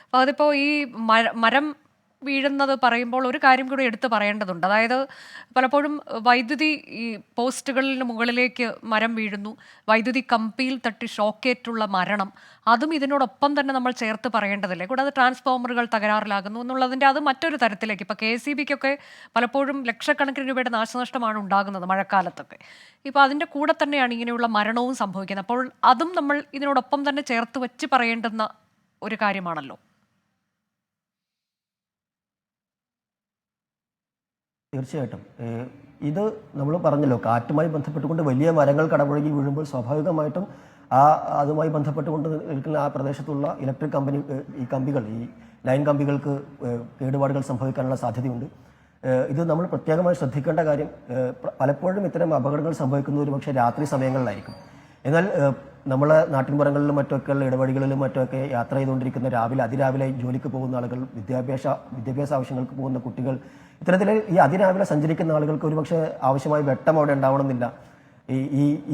അപ്പോൾ അതിപ്പോൾ ഈ മരം വീഴുന്നത് പറയുമ്പോൾ ഒരു കാര്യം കൂടി എടുത്തു പറയേണ്ടതുണ്ട്. അതായത് പലപ്പോഴും വൈദ്യുതി ഈ പോസ്റ്റുകളിന് മുകളിലേക്ക് മരം വീഴുന്നു, വൈദ്യുതി കമ്പിയിൽ തട്ടി ഷോക്കേറ്റുള്ള മരണം, അതും ഇതിനോടൊപ്പം തന്നെ നമ്മൾ ചേർത്ത് പറയേണ്ടതില്ലേ? കൂടാതെ ട്രാൻസ്ഫോമറുകൾ തകരാറിലാകുന്നു എന്നുള്ളതിൻ്റെ അത് മറ്റൊരു തരത്തിലേക്ക്. ഇപ്പോൾ KCBക്കൊക്കെ പലപ്പോഴും ലക്ഷക്കണക്കിന് രൂപയുടെ നാശനഷ്ടമാണ് ഉണ്ടാകുന്നത് മഴക്കാലത്തൊക്കെ. ഇപ്പോൾ അതിൻ്റെ കൂടെ തന്നെയാണ് ഇങ്ങനെയുള്ള മരണവും സംഭവിക്കുന്നത്. അപ്പോൾ അതും നമ്മൾ ഇതിനോടൊപ്പം തന്നെ ചേർത്ത് വെച്ച് പറയേണ്ടുന്ന ഒരു കാര്യമാണല്ലോ. തീർച്ചയായിട്ടും ഇത് നമ്മൾ പറഞ്ഞല്ലോ, കാറ്റുമായി ബന്ധപ്പെട്ടുകൊണ്ട് വലിയ മരങ്ങൾ കടപുഴകി വീഴുമ്പോൾ സ്വാഭാവികമായിട്ടും അതുമായി ബന്ധപ്പെട്ടുകൊണ്ട് നിൽക്കുന്ന ആ പ്രദേശത്തുള്ള ഇലക്ട്രിക് ഈ ലൈൻ കമ്പികൾക്ക് കേടുപാടുകൾ സംഭവിക്കാനുള്ള സാധ്യതയുണ്ട്. ഇത് നമ്മൾ പ്രത്യേകമായി ശ്രദ്ധിക്കേണ്ട കാര്യം, പലപ്പോഴും ഇത്തരം അപകടങ്ങൾ സംഭവിക്കുന്നത് ഒരു പക്ഷേ രാത്രി സമയങ്ങളിലായിരിക്കും. എന്നാൽ നമ്മളെ നാട്ടിൻപുറങ്ങളിലും മറ്റൊക്കെയുള്ള ഇടവഴികളിലും മറ്റൊക്കെ യാത്ര ചെയ്തുകൊണ്ടിരിക്കുന്ന അതിരാവിലെ ജോലിക്ക് പോകുന്ന ആളുകൾ, വിദ്യാഭ്യാസ ആവശ്യങ്ങൾക്ക് പോകുന്ന കുട്ടികൾ, ഇത്തരത്തിൽ ഈ അതിരാവിലെ സഞ്ചരിക്കുന്ന ആളുകൾക്ക് ഒരുപക്ഷെ ആവശ്യമായ വെട്ടം അവിടെ ഉണ്ടാവണമെന്നില്ല.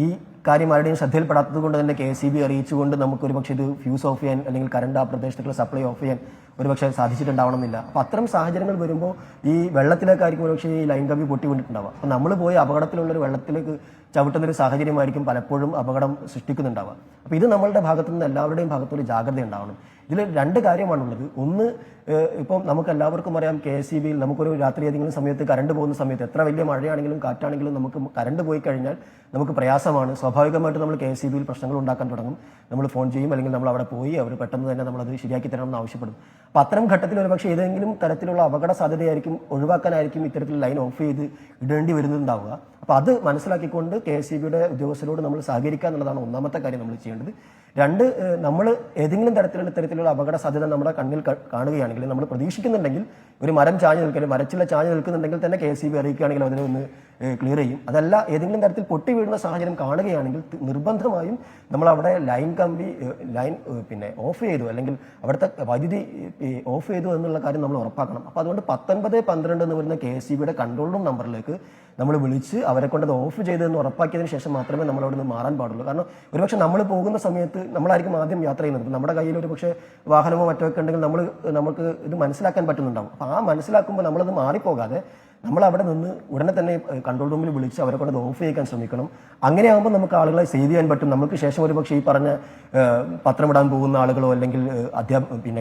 ഈ കാര്യം ആരുടെയും ശ്രദ്ധയിൽപ്പെടാത്തത് കൊണ്ട് തന്നെ KCB അറിയിച്ചുകൊണ്ട് നമുക്കൊരു പക്ഷേ ഇത് ഫ്യൂസ് ഓഫ് ചെയ്യാൻ അല്ലെങ്കിൽ കറണ്ട് ആ പ്രദേശത്തേക്കുള്ള സപ്ലൈ ഓഫ് ചെയ്യാൻ ഒരുപക്ഷെ സാധിച്ചിട്ടുണ്ടാവണമെന്നില്ല. അപ്പോൾ അത്തരം സാഹചര്യങ്ങൾ വരുമ്പോൾ ഈ വെള്ളത്തിലേക്കായിരിക്കും ഒരുപക്ഷെ ഈ ലൈൻ കമ്പി പൊട്ടി വീണിട്ടുണ്ടാവുക. അപ്പോൾ നമ്മൾ പോയി അപകടത്തിലുള്ളൊരു വെള്ളത്തിലേക്ക് ചവിട്ടുന്നൊരു സാഹചര്യമായിരിക്കും പലപ്പോഴും അപകടം സൃഷ്ടിക്കുന്നുണ്ടാവുക. അപ്പോൾ ഇത് നമ്മളുടെ ഭാഗത്തു നിന്ന് എല്ലാവരുടെയും ഭാഗത്തൊരു ജാഗ്രത ഉണ്ടാവണം. ഇതിൽ രണ്ട് കാര്യമാണുള്ളത്. ഒന്ന്, ഇപ്പം നമുക്ക് എല്ലാവർക്കും അറിയാം, KCBയിൽ നമുക്കൊരു രാത്രി ഏതെങ്കിലും സമയത്ത് കറണ്ട് പോകുന്ന സമയത്ത് എത്ര വലിയ മഴയാണെങ്കിലും കാറ്റാണെങ്കിലും നമുക്ക് കറണ്ട് പോയി കഴിഞ്ഞാൽ നമുക്ക് പ്രയാസമാണ്. സ്വാഭാവികമായിട്ട് നമ്മൾ KCBയിൽ പ്രശ്നങ്ങൾ ഉണ്ടാക്കാൻ തുടങ്ങും. നമ്മൾ ഫോൺ ചെയ്യും, അല്ലെങ്കിൽ നമ്മൾ അവിടെ പോയി അവർ പെട്ടെന്ന് തന്നെ നമ്മളത് ശരിയാക്കി തരണമെന്ന് ആവശ്യപ്പെടും. അപ്പോൾ അത്തരം ഘട്ടത്തിൽ ഒരു പക്ഷേ ഏതെങ്കിലും തരത്തിലുള്ള അപകട സാധ്യതയായിരിക്കും ഒഴിവാക്കാനായിരിക്കും ഇത്തരത്തിൽ ലൈൻ ഓഫ് ചെയ്ത് ഇടേണ്ടി വരുന്നുണ്ടാവുക. അപ്പോൾ അത് മനസ്സിലാക്കിക്കൊണ്ട് KCBയുടെ ഉദ്യോഗസ്ഥരോട് നമ്മൾ സഹകരിക്കുക എന്നുള്ളതാണ് ഒന്നാമത്തെ കാര്യം നമ്മൾ ചെയ്യേണ്ടത്. രണ്ട്, നമ്മൾ ഏതെങ്കിലും ഇത്തരത്തിലുള്ള അപകട സാധ്യത നമ്മുടെ കണ്ണിൽ കാണുകയാണെങ്കിൽ, നമ്മൾ പ്രതീക്ഷിക്കുന്നുണ്ടെങ്കിൽ, ഒരു മരം മരച്ചില്ല ചാഞ്ഞ് നിൽക്കുന്നുണ്ടെങ്കിൽ തന്നെ KCB അറിയിക്കുകയാണെങ്കിൽ അതിനെ ഒന്ന് ക്ലിയർ ചെയ്യും. അതല്ല, ഏതെങ്കിലും തരത്തിൽ പൊട്ടി വീഴുന്ന സാഹചര്യം കാണുകയാണെങ്കിൽ നിർബന്ധമായും നമ്മൾ അവിടെ ലൈൻ ഓഫ് ചെയ്തു, അല്ലെങ്കിൽ അവിടുത്തെ വൈദ്യുതി ഓഫ് ചെയ്തു എന്നുള്ള കാര്യം നമ്മൾ ഉറപ്പാക്കണം. അപ്പോൾ അതുകൊണ്ട് 1912 എന്ന് വരുന്ന KCBയുടെ കൺട്രോൾ റൂം നമ്പറിലേക്ക് നമ്മൾ വിളിച്ച് അവരെ കൊണ്ട് അത് ഓഫ് ചെയ്തതെന്ന് ഉറപ്പാക്കിയതിന് ശേഷം മാത്രമേ നമ്മൾ അവിടെ നിന്ന് മാറാൻ പാടുള്ളൂ. കാരണം ഒരുപക്ഷെ നമ്മൾ പോകുന്ന സമയത്ത് നമ്മളായിരിക്കും ആദ്യം യാത്ര ചെയ്യുന്നത്. നമ്മുടെ കയ്യിൽ ഒരു പക്ഷേ വാഹനമോ മറ്റോ ഒക്കെ ഉണ്ടെങ്കിൽ നമുക്ക് ഇത് മനസ്സിലാക്കാൻ പറ്റുന്നുണ്ടാവും. അപ്പോൾ ആ മനസ്സിലാക്കുമ്പോൾ നമ്മളത് മാറിപ്പോകാതെ നമ്മൾ അവിടെ നിന്ന് ഉടനെ തന്നെ കൺട്രോൾ റൂമിൽ വിളിച്ച് അവരെ കൊണ്ട് അത് ഓഫ് ചെയ്യാൻ ശ്രമിക്കണം. അങ്ങനെയാകുമ്പോൾ നമുക്ക് ആളുകളെ സേവ് ചെയ്യാൻ പറ്റും. നമുക്ക് ശേഷം ഒരു പക്ഷേ ഈ പറഞ്ഞ പത്രമിടാൻ പോകുന്ന ആളുകളോ, അല്ലെങ്കിൽ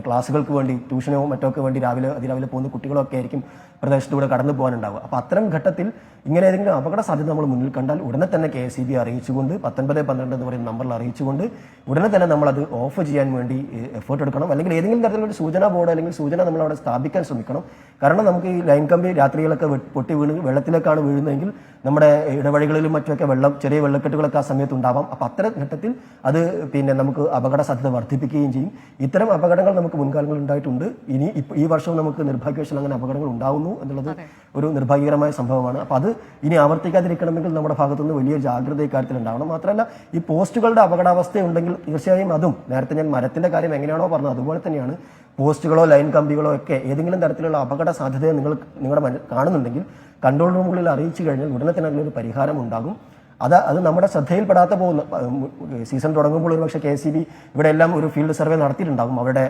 ക്ലാസ്സുകൾക്ക് വേണ്ടി ട്യൂഷനോ മറ്റോ വേണ്ടി അതിരാവിലെ പോകുന്ന കുട്ടികളോ ഒക്കെ ആയിരിക്കും പ്രദേശത്തൂടെ കടന്നു പോകാനുണ്ടാവുക. അപ്പോൾ അത്തരം ഘട്ടത്തിൽ ഇങ്ങനെ ഏതെങ്കിലും അപകട സാധ്യത നമ്മൾ മുന്നിൽ കണ്ടാൽ ഉടനെ തന്നെ KCB അറിയിച്ചുകൊണ്ട് 1912 എന്ന് പറയുന്ന നമ്പറിൽ അറിയിച്ചുകൊണ്ട് ഉടനെ തന്നെ നമ്മളത് ഓഫ് ചെയ്യാൻ വേണ്ടി എഫേർട്ട് എടുക്കണം. അല്ലെങ്കിൽ ഏതെങ്കിലും തരത്തിലുള്ള സൂചനാ ബോർഡ് അല്ലെങ്കിൽ സൂചന നമ്മൾ അവിടെ സ്ഥാപിക്കാൻ ശ്രമിക്കണം. കാരണം നമുക്ക് ഈ ലൈൻ കമ്പി രാത്രികളൊക്കെ പൊട്ടി വീണ് വെള്ളത്തിലേക്കാണ് വീഴുന്നതെങ്കിൽ നമ്മുടെ ഇടവഴികളിലും മറ്റൊക്കെ ചെറിയ വെള്ളക്കെട്ടുകളൊക്കെ ആ സമയത്ത് ഉണ്ടാവാം. അപ്പോൾ അത്തരം ഘട്ടത്തിൽ അത് നമുക്ക് അപകട സാധ്യത വർദ്ധിപ്പിക്കുകയും ചെയ്യും. ഇത്തരം അപകടങ്ങൾ നമുക്ക് മുൻകാലങ്ങളിൽ ഉണ്ടായിട്ടുണ്ട്. ഈ വർഷവും നമുക്ക് നിർഭാഗ്യവശാൽ അങ്ങനെ അപകടങ്ങൾ ഉണ്ടാവുന്നു എന്നുള്ളത് ഒരു നിർഭാഗ്യകരമായ സംഭവമാണ്. അപ്പോൾ അത് ഇനി ആവർത്തിക്കാതിരിക്കണമെങ്കിൽ നമ്മുടെ ഭാഗത്തുനിന്ന് വലിയ ജാഗ്രത ഇക്കാര്യത്തിൽ ഉണ്ടാവണം. മാത്രമല്ല, ഈ പോസ്റ്റുകളുടെ അപകടാവസ്ഥ ഉണ്ടെങ്കിൽ തീർച്ചയായും അതും, നേരത്തെ ഞാൻ മരത്തിന്റെ കാര്യം എങ്ങനെയാണോ പറഞ്ഞത് അതുപോലെ തന്നെയാണ്, പോസ്റ്റുകളോ ലൈൻ കമ്പികളോ ഒക്കെ ഏതെങ്കിലും തരത്തിലുള്ള അപകട സാധ്യതയെ നിങ്ങളുടെ കാണുന്നുണ്ടെങ്കിൽ കൺട്രോൾ റൂമുകളിൽ അറിയിച്ചു കഴിഞ്ഞാൽ ഉടനെ തന്നെ അതിനൊരു പരിഹാരം ഉണ്ടാകും. അത് നമ്മുടെ ശ്രദ്ധയിൽപ്പെടാത്ത പോകുന്ന സീസൺ തുടങ്ങുമ്പോൾ ഒരു പക്ഷേ KCB ഇവിടെ എല്ലാം ഒരു ഫീൽഡ് സർവേ നടത്തിയിട്ടുണ്ടാകും, അവരുടെ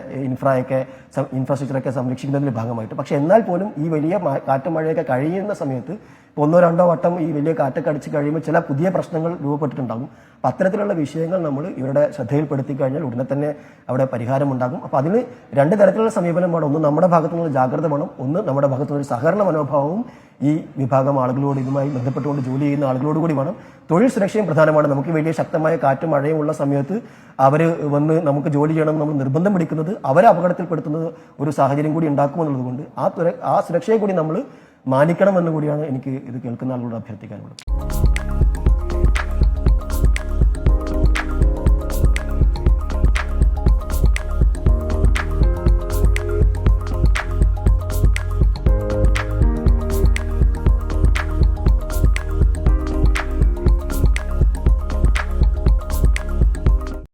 ഇൻഫ്രാസ്ട്രക്ചറൊക്കെ സംരക്ഷിക്കുന്നതിന്റെ ഭാഗമായിട്ട്. പക്ഷെ എന്നാൽ പോലും ഈ വലിയ കാറ്റും മഴയൊക്കെ കഴിയുന്ന സമയത്ത് ഒന്നോ രണ്ടോ വട്ടം ഈ വലിയ കാറ്റൊക്കെ അടിച്ച് കഴിയുമ്പോൾ ചില പുതിയ പ്രശ്നങ്ങൾ രൂപപ്പെട്ടിട്ടുണ്ടാകും. അപ്പം അത്തരത്തിലുള്ള വിഷയങ്ങൾ നമ്മൾ ഇവരുടെ ശ്രദ്ധയിൽപ്പെടുത്തി കഴിഞ്ഞാൽ ഉടനെ തന്നെ അവിടെ പരിഹാരം ഉണ്ടാകും. അപ്പോൾ അതിന് രണ്ട് തരത്തിലുള്ള സമീപനം വേണം. ഒന്ന് നമ്മുടെ ഭാഗത്തുനിന്ന് ജാഗ്രത വേണം, ഒന്ന് നമ്മുടെ ഭാഗത്തുനിന്ന് ഒരു സഹകരണ മനോഭാവവും ഈ വിഭാഗം ആളുകളോട്, ഇതുമായി ബന്ധപ്പെട്ടുകൊണ്ട് ജോലി ചെയ്യുന്ന ആളുകളോട് കൂടി വേണം. തൊഴിൽ സുരക്ഷയും പ്രധാനമാണ്. നമുക്ക് വലിയ ശക്തമായ കാറ്റും മഴയും ഉള്ള സമയത്ത് അവർ വന്ന് നമുക്ക് ജോലി ചെയ്യണം നമ്മൾ നിർബന്ധം പിടിക്കുന്നത് അവരെ അപകടത്തിൽപ്പെടുത്തുന്നത് ഒരു സാഹചര്യം കൂടി ഉണ്ടാക്കുമെന്നുള്ളത് കൊണ്ട് ആ സുരക്ഷയെ കൂടി നമ്മൾ മാനിക്കണമെന്ന് കൂടിയാണ് എനിക്ക് ഇത് കേൾക്കുന്ന ആളുകളോട് അഭ്യർത്ഥിക്കാനുള്ളത്.